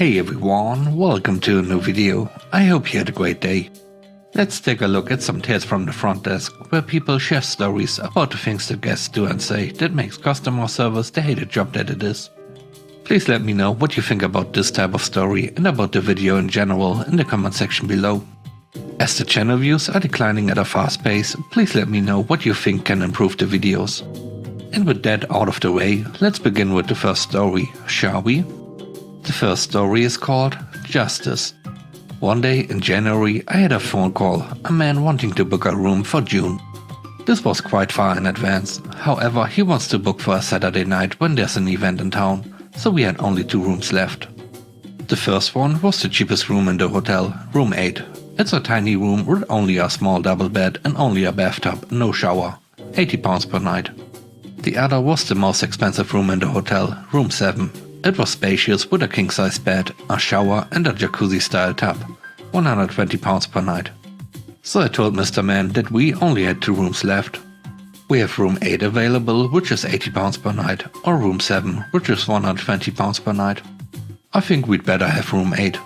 Hey everyone, welcome to a new video. I hope you had a great day. Let's take a look at some tales from the front desk, where people share stories about the things that guests do and say that makes customer service the hated job that it is. Please let me know what you think about this type of story and about the video in general in the comment section below. As the channel views are declining at a fast pace, please let me know what you think can improve the videos. And with that out of the way, let's begin with the first story, shall we? The first story is called Justice. One day in January I had a phone call, a man wanting to book a room for June. This was quite far in advance, however he wants to book for a Saturday night when there's an event in town, so we had only 2 rooms left. The first one was the cheapest room in the hotel, room 8. It's a tiny room with only a small double bed and only a bathtub, no shower, £80 per night. The other was the most expensive room in the hotel, room 7. It was spacious with a king-size bed, a shower and a jacuzzi-style tub, £120 per night. So I told Mr. Man that we only had 2 rooms left. We have room 8 available, which is £80 per night, or room 7, which is £120 per night. I think we'd better have room 8.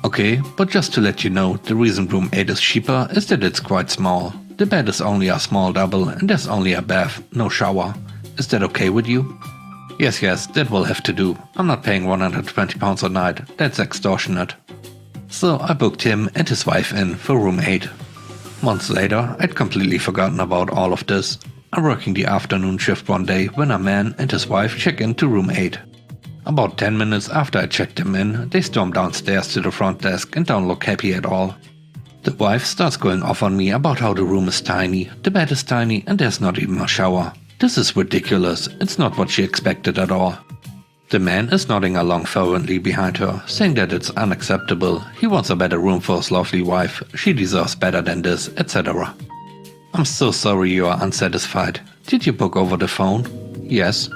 Okay, but just to let you know, the reason room 8 is cheaper is that it's quite small. The bed is only a small double and there's only a bath, no shower. Is that okay with you? Yes, that will have to do. I'm not paying £120 a night, that's extortionate. So I booked him and his wife in for room 8. Months later, I'd completely forgotten about all of this. I'm working the afternoon shift one day when a man and his wife check into room 8. About 10 minutes after I checked them in, they storm downstairs to the front desk and don't look happy at all. The wife starts going off on me about how the room is tiny, the bed is tiny and there's not even a shower. This is ridiculous, it's not what she expected at all. The man is nodding along fervently behind her, saying that it's unacceptable, he wants a better room for his lovely wife, she deserves better than this, etc. I'm so sorry you are unsatisfied. Did you book over the phone? Yes.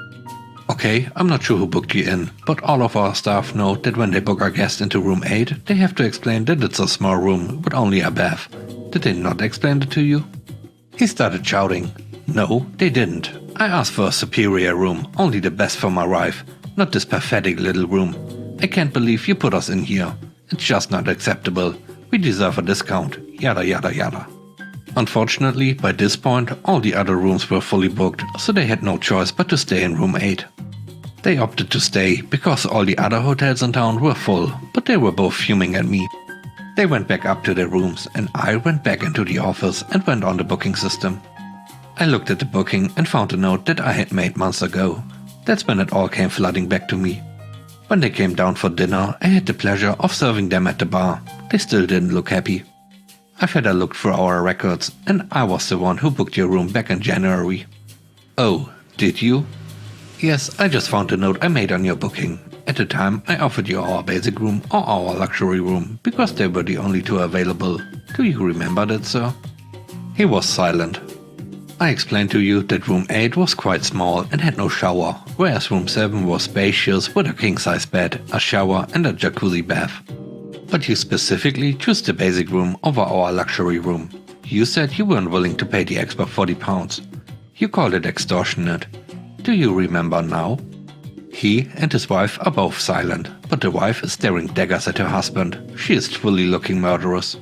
Okay, I'm not sure who booked you in, but all of our staff know that when they book a guest into room 8, they have to explain that it's a small room with only a bath. Did they not explain it to you? He started shouting. No, they didn't. I asked for a superior room, only the best for my wife, not this pathetic little room. I can't believe you put us in here. It's just not acceptable. We deserve a discount, yada yada yada. Unfortunately, by this point, all the other rooms were fully booked, so they had no choice but to stay in room 8. They opted to stay because all the other hotels in town were full, but they were both fuming at me. They went back up to their rooms and I went back into the office and went on the booking system. I looked at the booking and found a note that I had made months ago. That's when it all came flooding back to me. When they came down for dinner, I had the pleasure of serving them at the bar. They still didn't look happy. I've had a look through our records and I was the one who booked your room back in January. Oh, did you? Yes, I just found the note I made on your booking. At the time, I offered you our basic room or our luxury room because they were the only 2 available. Do you remember that, sir? He was silent. I explained to you that room 8 was quite small and had no shower, whereas room 7 was spacious with a king-size bed, a shower and a jacuzzi bath. But you specifically chose the basic room over our luxury room. You said you weren't willing to pay the extra £40. You called it extortionate. Do you remember now? He and his wife are both silent, but the wife is staring daggers at her husband. She is truly looking murderous.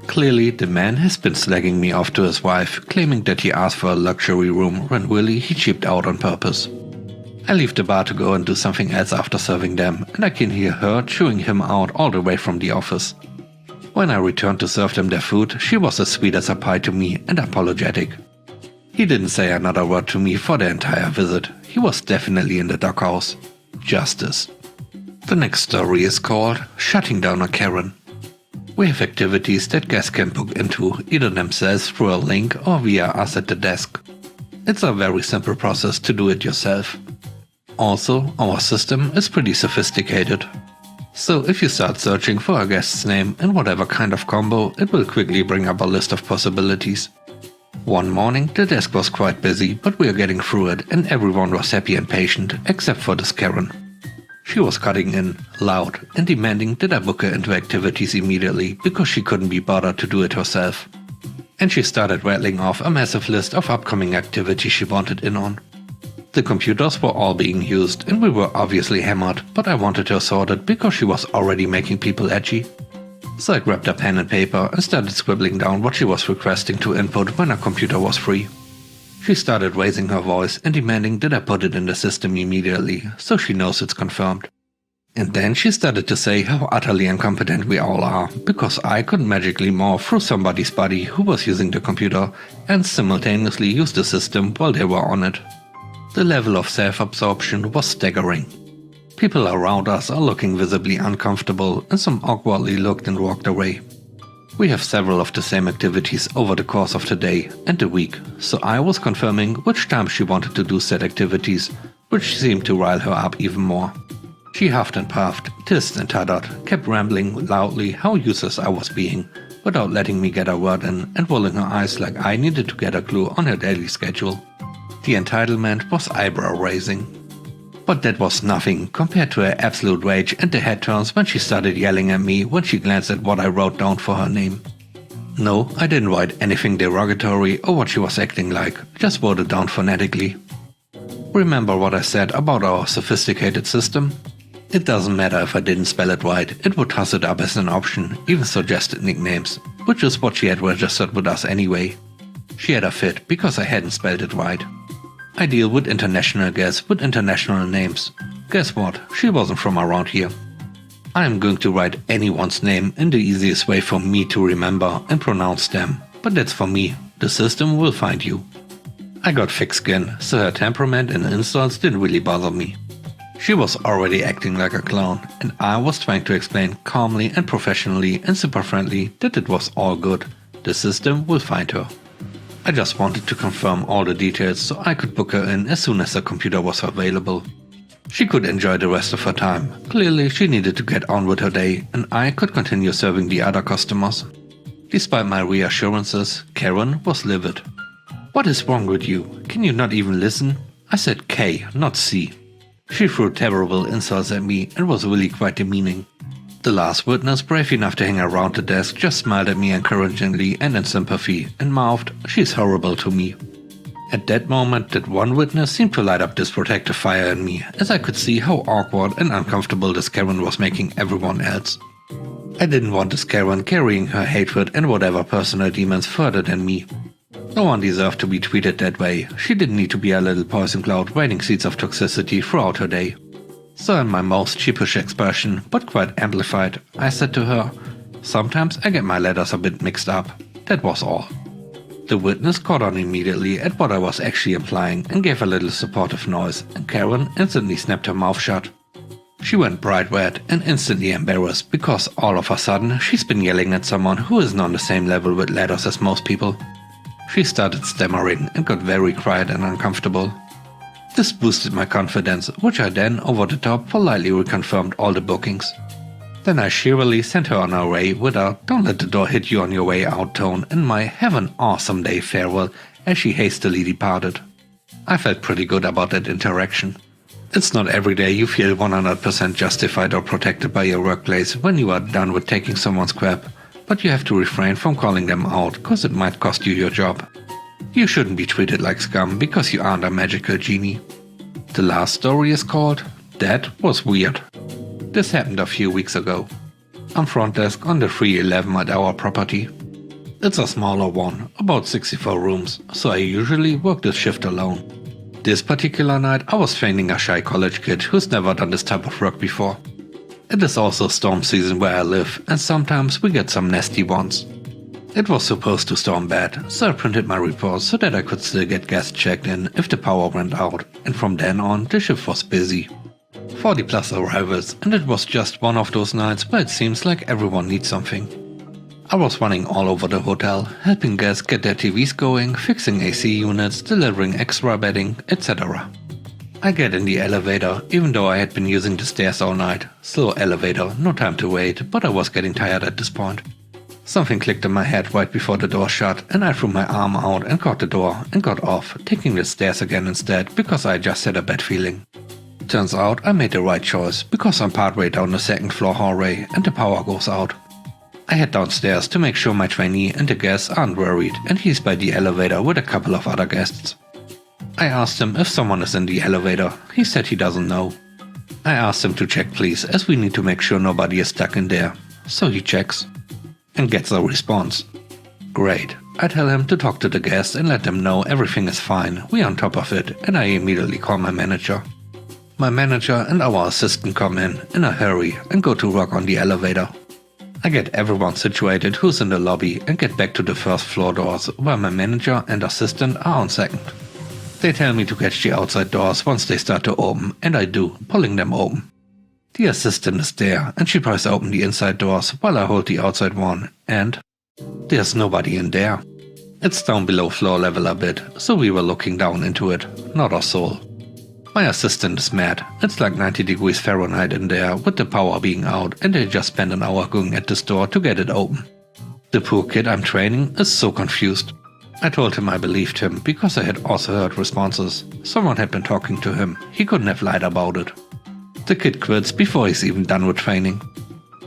Clearly, the man has been slagging me off to his wife, claiming that he asked for a luxury room when really he cheaped out on purpose. I leave the bar to go and do something else after serving them, and I can hear her chewing him out all the way from the office. When I returned to serve them their food, she was as sweet as a pie to me and apologetic. He didn't say another word to me for the entire visit. He was definitely in the doghouse. Justice. The next story is called Shutting Down a Karen. We have activities that guests can book into, either themselves through a link or via us at the desk. It's a very simple process to do it yourself. Also, our system is pretty sophisticated. So if you start searching for a guest's name in whatever kind of combo, it will quickly bring up a list of possibilities. One morning the desk was quite busy, but we are getting through it and everyone was happy and patient, except for this Karen. She was cutting in, loud, and demanding that I book her into activities immediately because she couldn't be bothered to do it herself. And she started rattling off a massive list of upcoming activities she wanted in on. The computers were all being used and we were obviously hammered, but I wanted her sorted because she was already making people edgy. So I grabbed a pen and paper and started scribbling down what she was requesting to input when her computer was free. She started raising her voice and demanding that I put it in the system immediately, so she knows it's confirmed. And then she started to say how utterly incompetent we all are, because I could magically morph through somebody's body who was using the computer and simultaneously use the system while they were on it. The level of self-absorption was staggering. People around us are looking visibly uncomfortable and some awkwardly looked and walked away. We have several of the same activities over the course of the day and the week, so I was confirming which time she wanted to do said activities, which seemed to rile her up even more. She huffed and puffed, tissed and tuttered, kept rambling loudly how useless I was being, without letting me get a word in and rolling her eyes like I needed to get a clue on her daily schedule. The entitlement was eyebrow-raising. But that was nothing compared to her absolute rage and the head turns when she started yelling at me when she glanced at what I wrote down for her name. No, I didn't write anything derogatory or what she was acting like, just wrote it down phonetically. Remember what I said about our sophisticated system? It doesn't matter if I didn't spell it right, it would toss it up as an option, even suggested nicknames, which is what she had registered with us anyway. She had a fit because I hadn't spelled it right. I deal with international guests with international names. Guess what? She wasn't from around here. I am going to write anyone's name in the easiest way for me to remember and pronounce them, but that's for me. The system will find you. I got thick skin, so her temperament and insults didn't really bother me. She was already acting like a clown, and I was trying to explain calmly and professionally and super friendly that it was all good. The system will find her. I just wanted to confirm all the details so I could book her in as soon as the computer was available. She could enjoy the rest of her time. Clearly she needed to get on with her day and I could continue serving the other customers. Despite my reassurances, Karen was livid. "What is wrong with you? Can you not even listen?" I said K, not C. She threw terrible insults at me and was really quite demeaning. The last witness, brave enough to hang around the desk, just smiled at me encouragingly and in sympathy and mouthed, "She's horrible to me." At that moment, that one witness seemed to light up this protective fire in me, as I could see how awkward and uncomfortable this Karen was making everyone else. I didn't want this Karen carrying her hatred and whatever personal demons further than me. No one deserved to be treated that way. She didn't need to be a little poison cloud raining seeds of toxicity throughout her day. So in my most sheepish expression, but quite amplified, I said to her, "Sometimes I get my letters a bit mixed up." That was all. The witness caught on immediately at what I was actually implying and gave a little supportive noise, and Karen instantly snapped her mouth shut. She went bright red and instantly embarrassed because all of a sudden she's been yelling at someone who isn't on the same level with letters as most people. She started stammering and got very quiet and uncomfortable. This boosted my confidence, which I then, over the top, politely reconfirmed all the bookings. Then I cheerily sent her on her way with a "don't let the door hit you on your way out" tone and my "have an awesome day" farewell as she hastily departed. I felt pretty good about that interaction. It's not every day you feel 100% justified or protected by your workplace when you are done with taking someone's crap, but you have to refrain from calling them out cause it might cost you your job. You shouldn't be treated like scum because you aren't a magical genie. The last story is called "That Was Weird." This happened a few weeks ago. I'm front desk on the 311 at our property. It's a smaller one, about 64 rooms, so I usually work this shift alone. This particular night I was feigning a shy college kid who's never done this type of work before. It is also storm season where I live, and sometimes we get some nasty ones. It was supposed to storm bad, so I printed my report so that I could still get guests checked in if the power went out, and from then on the shift was busy. 40 plus arrivals, and it was just one of those nights where it seems like everyone needs something. I was running all over the hotel, helping guests get their TVs going, fixing AC units, delivering extra bedding, etc. I get in the elevator, even though I had been using the stairs all night. Slow elevator, no time to wait, but I was getting tired at this point. Something clicked in my head right before the door shut, and I threw my arm out and caught the door and got off, taking the stairs again instead because I just had a bad feeling. Turns out I made the right choice because I'm partway down the second floor hallway and the power goes out. I head downstairs to make sure my trainee and the guests aren't worried, and he's by the elevator with a couple of other guests. I asked him if someone is in the elevator. He said he doesn't know. I asked him to check please, as we need to make sure nobody is stuck in there. So he checks and gets a response. Great. I tell him to talk to the guests and let them know everything is fine, we're on top of it, and I immediately call my manager. My manager and our assistant come in a hurry and go to work on the elevator. I get everyone situated who's in the lobby and get back to the first floor doors where my manager and assistant are on second. They tell me to catch the outside doors once they start to open, and I do, pulling them open. The assistant is there and she pries open the inside doors while I hold the outside one, and there's nobody in there. It's down below floor level a bit, so we were looking down into it, not a soul. My assistant is mad. It's like 90 degrees Fahrenheit in there with the power being out, and they just spent an hour going at this door to get it open. The poor kid I'm training is so confused. I told him I believed him because I had also heard responses. Someone had been talking to him. He couldn't have lied about it. The kid quits before he's even done with training.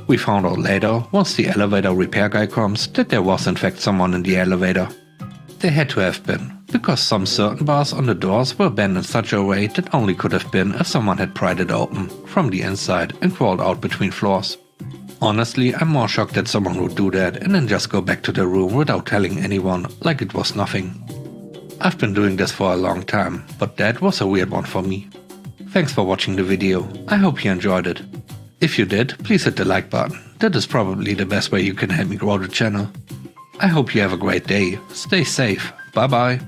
We found out later, once the elevator repair guy comes, that there was in fact someone in the elevator. There had to have been, because some certain bars on the doors were bent in such a way that only could have been if someone had pried it open from the inside and crawled out between floors. Honestly, I'm more shocked that someone would do that and then just go back to their room without telling anyone, like it was nothing. I've been doing this for a long time, but that was a weird one for me. Thanks for watching the video. I hope you enjoyed it. If you did, please hit the like button. That is probably the best way you can help me grow the channel. I hope you have a great day. Stay safe. Bye bye.